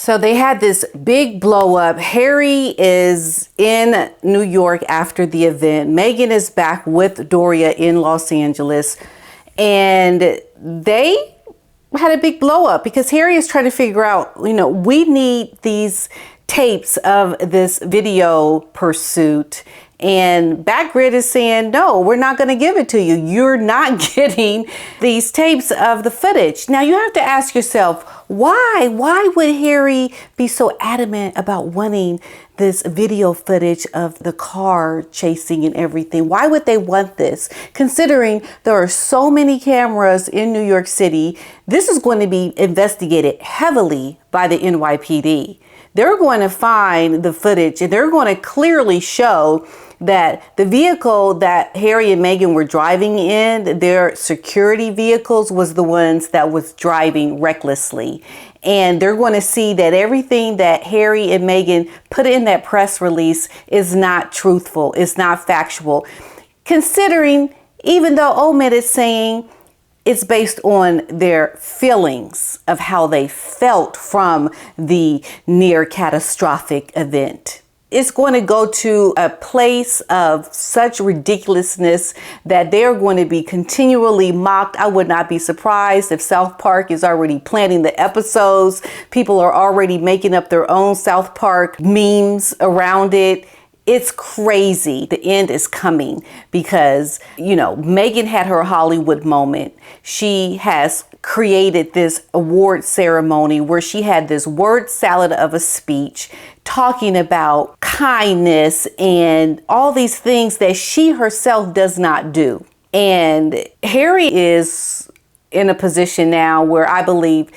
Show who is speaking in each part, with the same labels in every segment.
Speaker 1: So they had this big blow up. Harry is in New York after the event. Meghan is back with Doria in Los Angeles. And they had a big blow up because Harry is trying to figure out, we need these tapes of this video pursuit. And Backgrid is saying, no, we're not going to give it to you. You're not getting these tapes of the footage. Now you have to ask yourself, why? Why would Harry be so adamant about wanting this video footage of the car chasing and everything? Why would they want this? Considering there are so many cameras in New York City, this is going to be investigated heavily by the NYPD. They're going to find the footage and they're going to clearly show that the vehicle that Harry and Meghan were driving in, their security vehicles, was the ones that was driving recklessly. And they're going to see that everything that Harry and Meghan put in that press release is not truthful, it's not factual. Considering, even though Omid is saying it's based on their feelings of how they felt from the near catastrophic event. It's going to go to a place of such ridiculousness that they're going to be continually mocked. I would not be surprised if South Park is already planning the episodes. People are already making up their own South Park memes around it. It's crazy. The end is coming because, Meghan had her Hollywood moment. She has created this award ceremony where she had this word salad of a speech talking about kindness and all these things that she herself does not do. And Harry is in a position now where I believe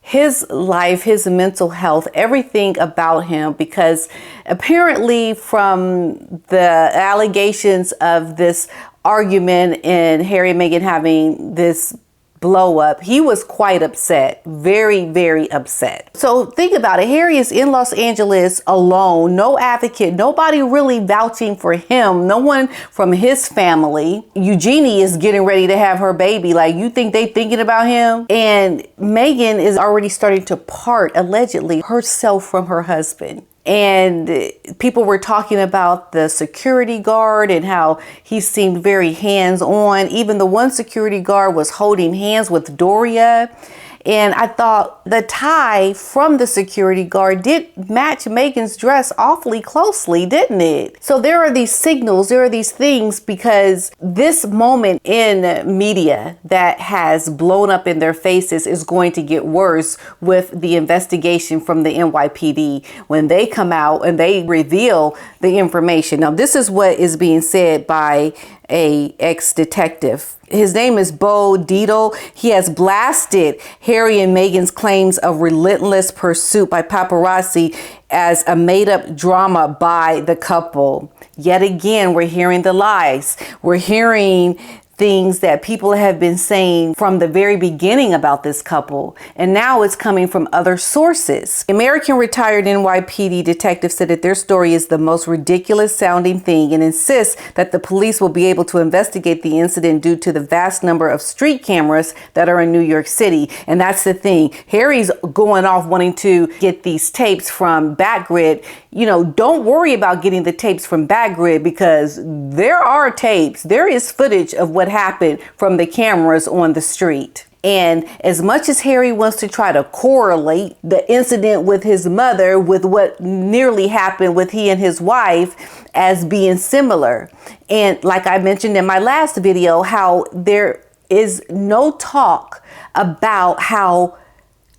Speaker 1: his life, his mental health, everything about him, because apparently from the allegations of this argument and Harry and Meghan having this blow up, he was quite upset, very, very upset. So think about it. Harry is in Los Angeles alone, no advocate, nobody really vouching for him, no one from his family. Eugenie is getting ready to have her baby. Like, you think they thinking about him? And Meghan is already starting to part, allegedly, herself from her husband. And people were talking about the security guard and how he seemed very hands-on. Even the one security guard was holding hands with Doria. And I thought the tie from the security guard did match Meghan's dress awfully closely, didn't it? So there are these signals, there are these things, because this moment in media that has blown up in their faces is going to get worse with the investigation from the NYPD when they come out and they reveal the information. Now, this is what is being said by a ex-detective. His name is Bo Dietl. He has blasted Harry and Meghan's claims of relentless pursuit by paparazzi as a made-up drama by the couple. Yet again, we're hearing the lies. We're hearing things that people have been saying from the very beginning about this couple, and now it's coming from other sources. American retired NYPD detective said that their story is the most ridiculous sounding thing and insists that the police will be able to investigate the incident due to the vast number of street cameras that are in New York City. And that's the thing. Harry's going off wanting to get these tapes from Backgrid. Don't worry about getting the tapes from Backgrid, because there are tapes. There is footage of what happened from the cameras on the street. And as much as Harry wants to try to correlate the incident with his mother with what nearly happened with he and his wife as being similar, and like I mentioned in my last video, how there is no talk about how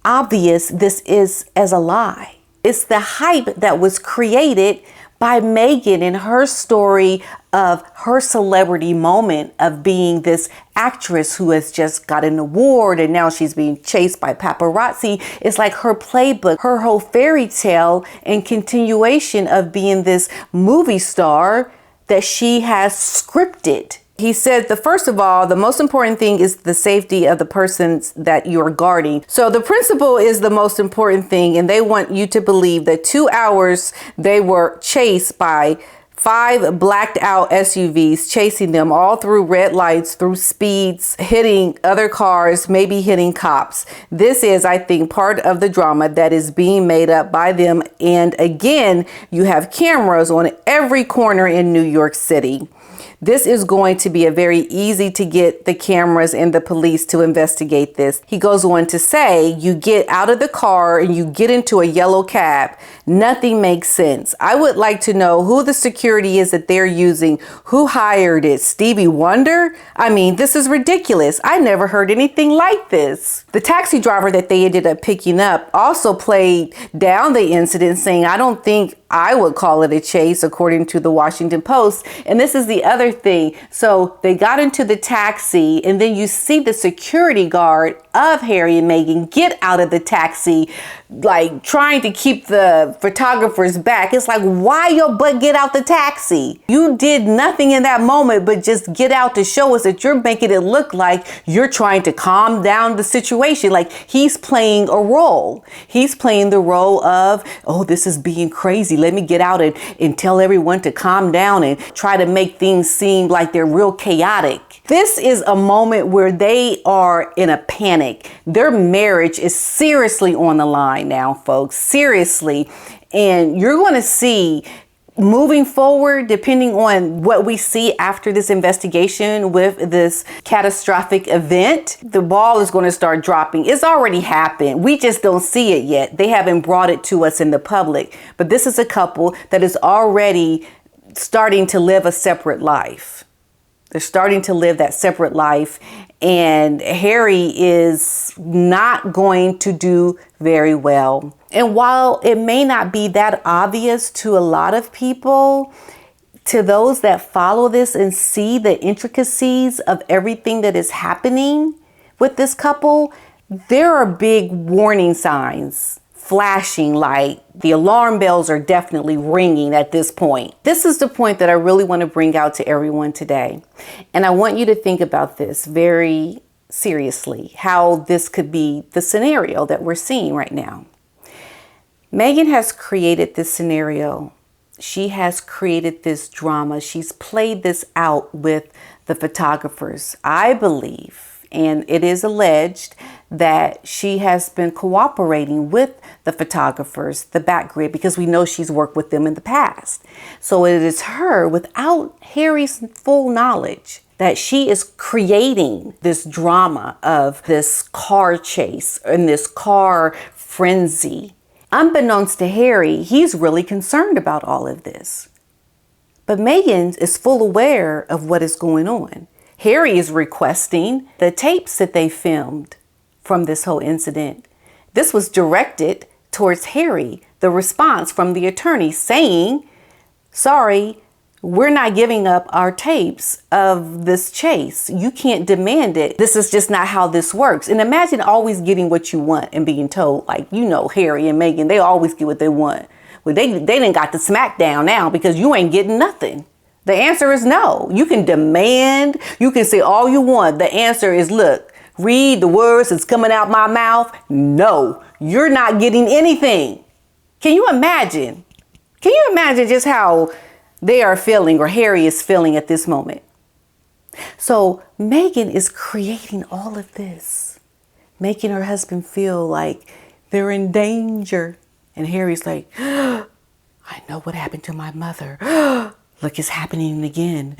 Speaker 1: obvious this is as a lie. It's the hype that was created by Meghan and her story of her celebrity moment of being this actress who has just got an award and now she's being chased by paparazzi. It's like her playbook, her whole fairy tale and continuation of being this movie star that she has scripted. He said, first of all, the most important thing is the safety of the persons that you're guarding. So the principal is the most important thing. And they want you to believe that 2 hours they were chased by 5 blacked out SUVs chasing them all through red lights, through speeds, hitting other cars, maybe hitting cops. This is, I think, part of the drama that is being made up by them. And again, you have cameras on every corner in New York City. This is going to be a very easy to get the cameras and the police to investigate this. He goes on to say, you get out of the car and you get into a yellow cab. Nothing makes sense. I would like to know who the security is that they're using. Who hired it? Stevie Wonder? I mean, this is ridiculous. I never heard anything like this. The taxi driver that they ended up picking up also played down the incident, saying, I don't think I would call it a chase, according to the Washington Post. And this is the other thing. So they got into the taxi, and then you see the security guard of Harry and Meghan get out of the taxi, like trying to keep the photographers back. It's like, why your butt get out the taxi? You did nothing in that moment but just get out to show us that you're making it look like you're trying to calm down the situation. Like he's playing a role. He's playing the role of, oh, this is being crazy. Let me get out and tell everyone to calm down and try to make things seem like they're real chaotic. This is a moment where they are in a panic. Their marriage is seriously on the line now, folks. Seriously. And you're going to see moving forward, depending on what we see after this investigation with this catastrophic event, the ball is going to start dropping. It's already happened. We just don't see it yet. They haven't brought it to us in the public. But this is a couple that is already starting to live a separate life. They're starting to live that separate life. And Harry is not going to do very well. And while it may not be that obvious to a lot of people, to those that follow this and see the intricacies of everything that is happening with this couple, there are big warning signs flashing, like the alarm bells are definitely ringing at this point. This is the point that I really want to bring out to everyone today. And I want you to think about this very seriously, how this could be the scenario that we're seeing right now. Meghan has created this scenario. She has created this drama. She's played this out with the photographers. I believe, and it is alleged, that she has been cooperating with the photographers, the backgrid, because we know she's worked with them in the past. So it is her, without Harry's full knowledge, that she is creating this drama of this car chase and this car frenzy. Unbeknownst to Harry, he's really concerned about all of this. But Meghan is full aware of what is going on. Harry is requesting the tapes that they filmed from this whole incident. This was directed towards Harry, the response from the attorney saying, sorry, we're not giving up our tapes of this chase. You can't demand it. This is just not how this works. And imagine always getting what you want and being told, like, you know, Harry and Meghan, they always get what they want. Well, they didn't got the smackdown now because you ain't getting nothing. The answer is no. You can demand, you can say all you want. The answer is, look, read the words that's coming out my mouth. No, you're not getting anything. Can you imagine? Can you imagine just how they are feeling, or Harry is feeling at this moment? So Meghan is creating all of this, making her husband feel like they're in danger. And Harry's like, I know what happened to my mother. Look, it's happening again.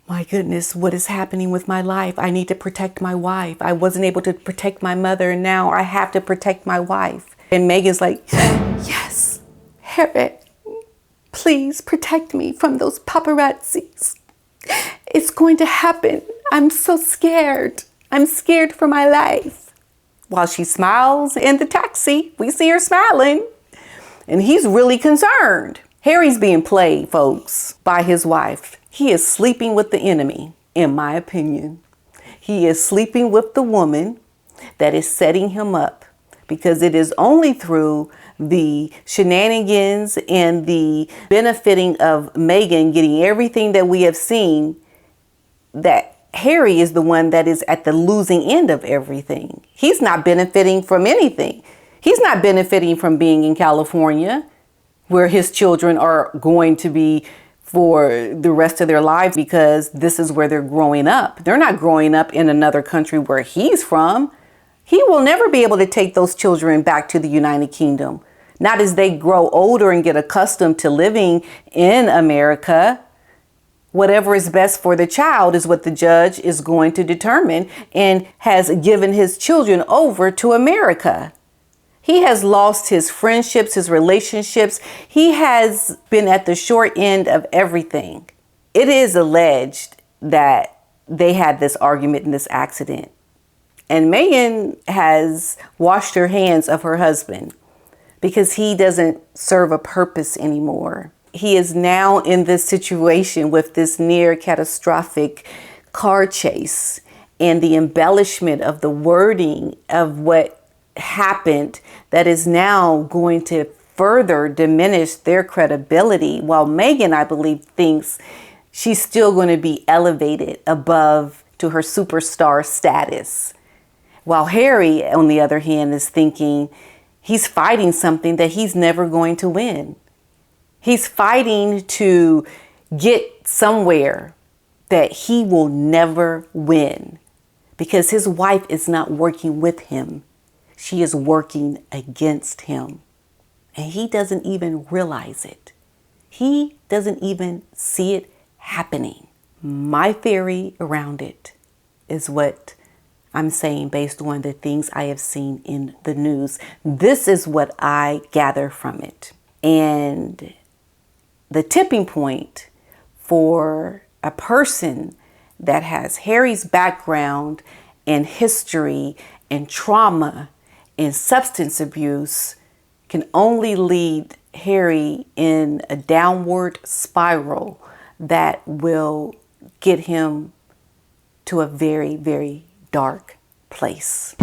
Speaker 1: My goodness, what is happening with my life? I need to protect my wife. I wasn't able to protect my mother, and now I have to protect my wife. And Meghan's like, yes, Harry, please protect me from those paparazzis. It's going to happen. I'm so scared. I'm scared for my life. While she smiles in the taxi, we see her smiling, and he's really concerned. Harry's being played, folks, by his wife. He is sleeping with the enemy, in my opinion. He is sleeping with the woman that is setting him up, because it is only through the shenanigans and the benefiting of Meghan getting everything that we have seen that Harry is the one that is at the losing end of everything. He's not benefiting from anything. He's not benefiting from being in California. where his children are going to be for the rest of their lives, because this is where they're growing up. They're not growing up in another country where he's from. He will never be able to take those children back to the United Kingdom. Not as they grow older and get accustomed to living in America. Whatever is best for the child is what the judge is going to determine, and has given his children over to America. He has lost his friendships, his relationships. He has been at the short end of everything. It is alleged that they had this argument in this accident. And Meghan has washed her hands of her husband because he doesn't serve a purpose anymore. He is now in this situation with this near catastrophic car chase, and the embellishment of the wording of what happened that is now going to further diminish their credibility. While Meghan, I believe, thinks she's still going to be elevated above to her superstar status. While Harry, on the other hand, is thinking he's fighting something that he's never going to win. He's fighting to get somewhere that he will never win, because his wife is not working with him. She is working against him. And he doesn't even realize it. He doesn't even see it happening. My theory around it is what I'm saying based on the things I have seen in the news. This is what I gather from it. And the tipping point for a person that has Harry's background and history and trauma and substance abuse can only lead Harry in a downward spiral that will get him to a very, very dark place.